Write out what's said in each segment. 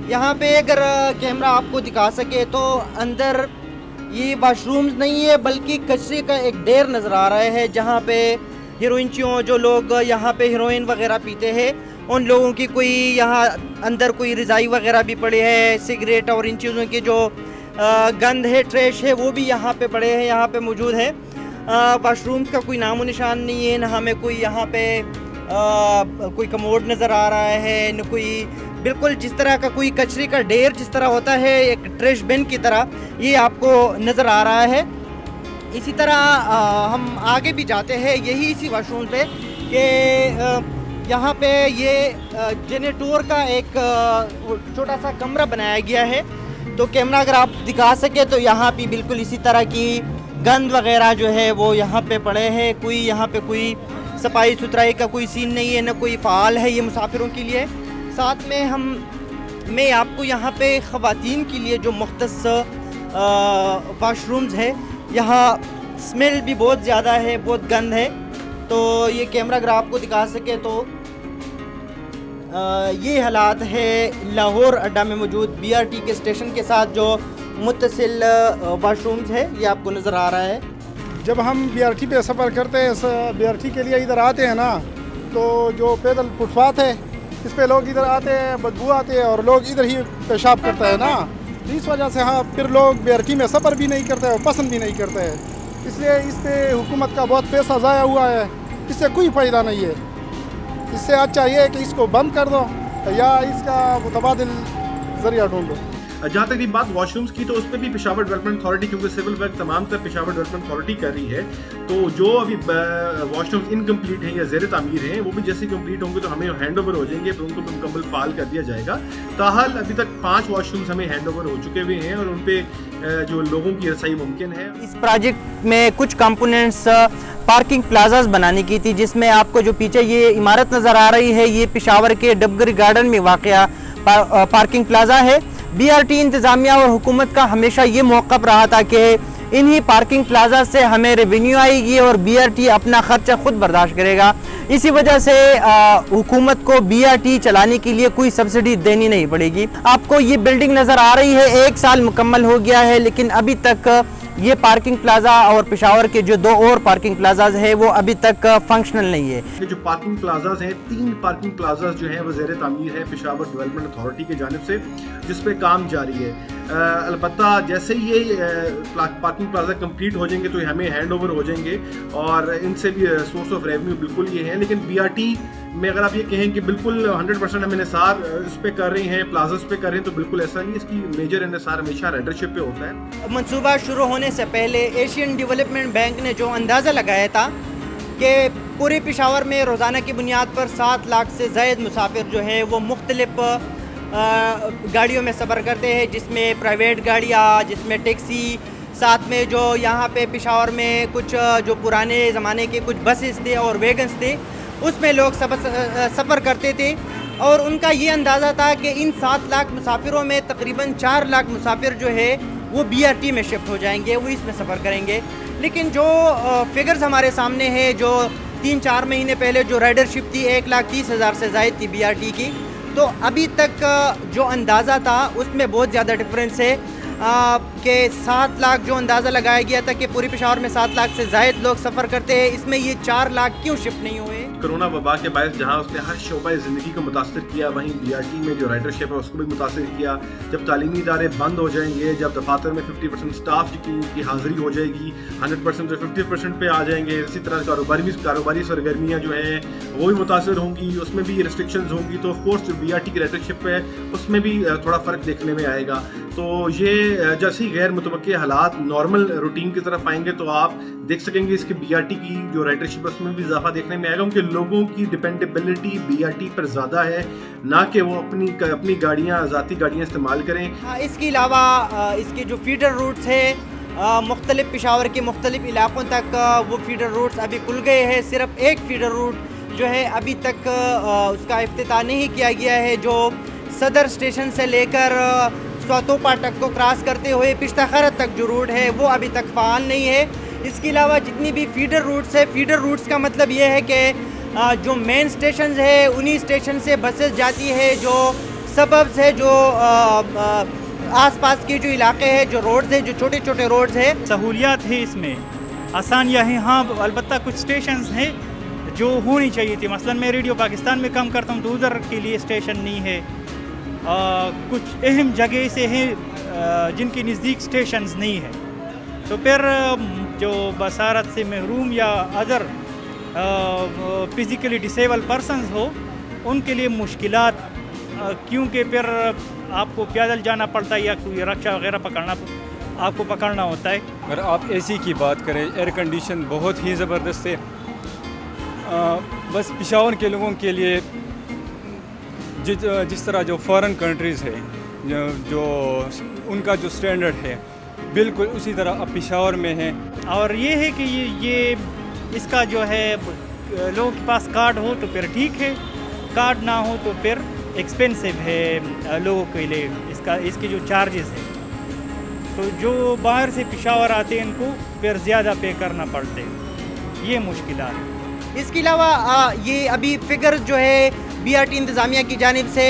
यहाँ पे अगर कैमरा आपको दिखा सके तो अंदर ये वाशरूम्स नहीं है बल्कि कचरे का एक ढेर नज़र आ रहा है, जहाँ पे हीरोइनचियों जो लोग यहाँ पे हीरोइन वगैरह पीते हैं उन लोगों की कोई यहाँ अंदर कोई रज़ाई वगैरह भी पड़े हैं, सिगरेट और इन चीज़ों की जो गंद है, ट्रैश है, वो भी यहाँ पे पड़े हैं, यहाँ पे मौजूद है। वाशरूम्स का कोई नामो निशान नहीं है, न हमें कोई यहाँ पे कोई कमोड नज़र आ रहा है, न कोई बिल्कुल जिस तरह का कोई कचरे का ढेर जिस तरह होता है एक ट्रैश बिन की तरह ये आपको नज़र आ रहा है। इसी तरह हम आगे भी जाते हैं यही इसी वाशरूम पे कि यहाँ पे ये जेनेटोर का एक छोटा सा कमरा बनाया गया है। तो कैमरा अगर आप दिखा सके तो यहाँ पे बिल्कुल इसी तरह की गंद वगैरह जो है वो यहाँ पे पड़े हैं, कोई यहाँ पे कोई सफाई सुथराई का कोई सीन नहीं है, न कोई फ़ाल है ये मुसाफिरों के लिए। साथ में मैं आपको यहाँ पे ख़वातीन के लिए जो मुख्तस वाशरूम्स है, यहाँ स्मेल भी बहुत ज़्यादा है, बहुत गंद है। तो ये कैमरा अगर आपको दिखा सके तो ये हालात है लाहौर अड्डा में मौजूद BRT के स्टेशन के साथ जो मुत्तसिल वाशरूम्स है, ये आपको नज़र आ रहा है। जब हम BRT पे सफ़र करते हैं, BRT के लिए इधर आते हैं ना, तो जो पैदल फुटपाथ है इस पे लोग इधर आते हैं, बदबू आते हैं और लोग इधर ही पेशाब करते हैं ना, इस वजह से हाँ फिर लोग BRT में सफ़र भी नहीं करते और पसंद भी नहीं करते हैं। इसलिए इस पे हुकूमत का बहुत पैसा ज़ाया हुआ है, इससे कोई फ़ायदा नहीं है। इससे अच्छा ये है कि इसको बंद कर दो या इसका मुतबादिल ज़रिया ढूंढो। जहाँ तक ये बात वॉशरूम्स की, तो उस पर भी पेशावर डेवलपमेंट अथॉरिटी, क्योंकि सिविल वर्क तमाम तर पेशावर डेवलपमेंट अथॉरिटी कर रही है, तो जो अभी वॉशरूम्स इनकम्प्लीट हैं या ज़ेर तामीर हैं वो भी जैसे कंप्लीट होंगे तो हमें हैंड ओवर हो जाएंगे, तो उनको मुकम्मल फाल कर दिया जाएगा। ताहाल अभी तक 5 वॉशरूम्स हमें हैंड ओवर हो चुके हुए हैं और उन पर जो लोगों की रसाई मुमकिन है। इस प्रोजेक्ट में कुछ कंपोनेंट्स पार्किंग प्लाजाज बनाने की थी, जिसमें आपको जो पीछे ये इमारत नज़र आ रही है ये पेशावर के डबगरी गार्डन में वाक़या पार्किंग प्लाजा है। BRT इंतज़ामिया और हुकूमत का हमेशा ये मौक़िफ़ रहा था कि इन्हीं पार्किंग प्लाजा से हमें रेवेन्यू आएगी और BRT अपना ख़र्चा ख़ुद बर्दाश्त करेगा। इसी वजह से हुकूमत को BRT चलाने के लिए कोई सब्सिडी देनी नहीं पड़ेगी। आपको ये बिल्डिंग नज़र आ रही है, 1 साल मुकम्मल हो गया है, लेकिन अभी तक ये पार्किंग प्लाजा और पेशावर के जो 2 और पार्किंग प्लाजाज है वो अभी तक फंक्शनल नहीं है। ये जो पार्किंग प्लाजाज हैं, 3 पार्किंग प्लाजाज जो हैं वो ज़ेर तामीर है पेशावर डेवलपमेंट अथॉरिटी की जानिब से, जिस पे काम जारी है। अलबत्ता जैसे ही ये पार्किंग प्लाजा कंप्लीट हो जाएंगे तो हमें हैंड ओवर हो जाएंगे और इनसे भी सोर्स ऑफ रेवेन्यू बिल्कुल ये है। लेकिन BRT में अगर आप ये कहें कि बिल्कुल 100% हम इन्हिसार इस पे कर रहे हैं, प्लाजास पे कर रहे हैं, तो बिल्कुल ऐसा नहीं। इसकी मेजर इन्हिसार हमेशा राइडरशिप पे होता है। मंसूबा शुरू होने से पहले एशियन डेवलपमेंट बैंक ने जो अंदाज़ा लगाया था कि पूरे पेशावर में रोज़ाना की बुनियाद पर 7 लाख से ज़ायद मुसाफिर जो है वो मुख्तलिफ गाड़ियों में सफ़र करते हैं, जिसमें प्राइवेट गाड़ियाँ, जिसमें टैक्सी, साथ में जो यहाँ पे पेशावर में कुछ जो पुराने ज़माने के कुछ बसेस थे और वैगन्स थे उसमें लोग सफ़र करते थे। और उनका ये अंदाज़ा था कि इन 7 लाख मुसाफिरों में तकरीबन 4 लाख मुसाफिर जो है वो BRT में शिफ्ट हो जाएंगे, वो इसमें सफ़र करेंगे। लेकिन जो फिगर्स हमारे सामने है, जो 3-4 महीने पहले जो राइडरशिप थी 1,30,000 से ज़ायद थी BRT की, तो अभी तक जो अंदाज़ा था उसमें बहुत ज़्यादा डिफरेंस है कि 7 लाख जो अंदाज़ा लगाया गया था कि पूरी पेशावर में 7 लाख से ज़ायद लोग सफ़र करते हैं, इसमें ये 4 लाख क्यों शिफ्ट नहीं हुए? कोरोना वबा के बायस जहाँ उसने हर शोबा ज़िंदगी को मुतासर किया, वहीं BRT में जो राइडरशिप है उसको भी मुतासर किया। जब तालीमी इदारे बंद हो जाएंगे, जब दफातर में 50% स्टाफ की हाज़िरी हो जाएगी, 100% से 50% पे आ जाएंगे, इसी तरह कारोबारी सरगर्मियाँ जो हैं वो भी मुतासर होंगी, उसमें भी रिस्ट्रिक्शंस होंगी, तो ऑफकोर्स जो BRT की राइडरशिप है उसमें भी थोड़ा फ़र्क देखने में आएगा। तो ये जैसे ही गैर मुतवक्के हालात नॉर्मल रूटीन की तरफ आएंगे तो आप देख सकेंगे इसकी BRT की जो राइडरशिप है उसमें भी इजाफा देखने में आएगा, क्योंकि लोगों की डिपेंडेबिलिटी BRT पर ज़्यादा है, ना कि वो अपनी गाड़ियाँ, ज़ाती गाड़ियाँ इस्तेमाल करें। इसके अलावा इसके जो फीडर रूट्स है मुख्तलिफ पेशावर के मुख्तलिफ इलाकों तक वो फीडर रूट्स अभी खुल गए हैं। सिर्फ एक फीडर रूट जो है अभी तक उसका इफ्तिताह नहीं किया गया है, जो सदर स्टेशन से लेकर स्वातोपा तक को क्रॉस करते हुए पिश्ता खरत तक जो रूट है वो अभी तक फ़ाल नहीं है। इसके अलावा जितनी भी फीडर रूट्स है, फीडर रूट्स का मतलब ये है कि जो मेन स्टेशन है उन्हीं स्टेशन से बसेस जाती है जो सबब्स है, जो आसपास के जो इलाके हैं, जो रोड्स हैं, जो छोटे छोटे रोड्स हैं। सहूलियात है इसमें, आसानियाँ हैं, हाँ अलबत्ता कुछ स्टेशंस हैं जो होनी चाहिए थी। मसलन मैं रेडियो पाकिस्तान में काम करता हूँ तो उधर के लिए स्टेशन नहीं है। कुछ अहम जगह से हैं जिनके नज़दीक स्टेशंस नहीं है, तो फिर जो बसारत से महरूम या अदर फिज़िकली डिसेबल पर्सनस हो उनके लिए मुश्किलात, क्योंकि फिर आपको पैदल जाना पड़ता है या कोई रक्षा वगैरह आपको पकड़ना होता है। अगर आप एसी की बात करें, एयर कंडीशन बहुत ही ज़बरदस्त है। बस पेशावर के लोगों के लिए जिस तरह जो फॉरेन कंट्रीज़ है, जो उनका जो स्टैंडर्ड है बिल्कुल उसी तरह अब पेशावर में है। और ये है कि ये इसका जो है लोगों के पास कार्ड हो तो फिर ठीक है, कार्ड ना हो तो फिर एक्सपेंसिव है लोगों के लिए इसके जो चार्जेस हैं। तो जो बाहर से पेशावर आते हैं इनको फिर ज़्यादा पे करना पड़ते हैं, ये मुश्किलात है। इसके अलावा ये अभी फिगर जो है बीआरटी इंतज़ामिया की जानिब से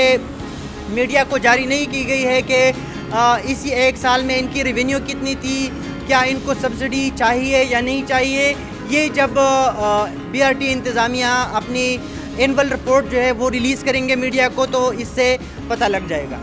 मीडिया को जारी नहीं की गई है कि इसी एक साल में इनकी रेवेन्यू कितनी थी, क्या इनको सब्सिडी चाहिए या नहीं चाहिए। ये जब बीआरटी इंतज़ामिया अपनी एनुअल रिपोर्ट जो है वो रिलीज़ करेंगे मीडिया को तो इससे पता लग जाएगा।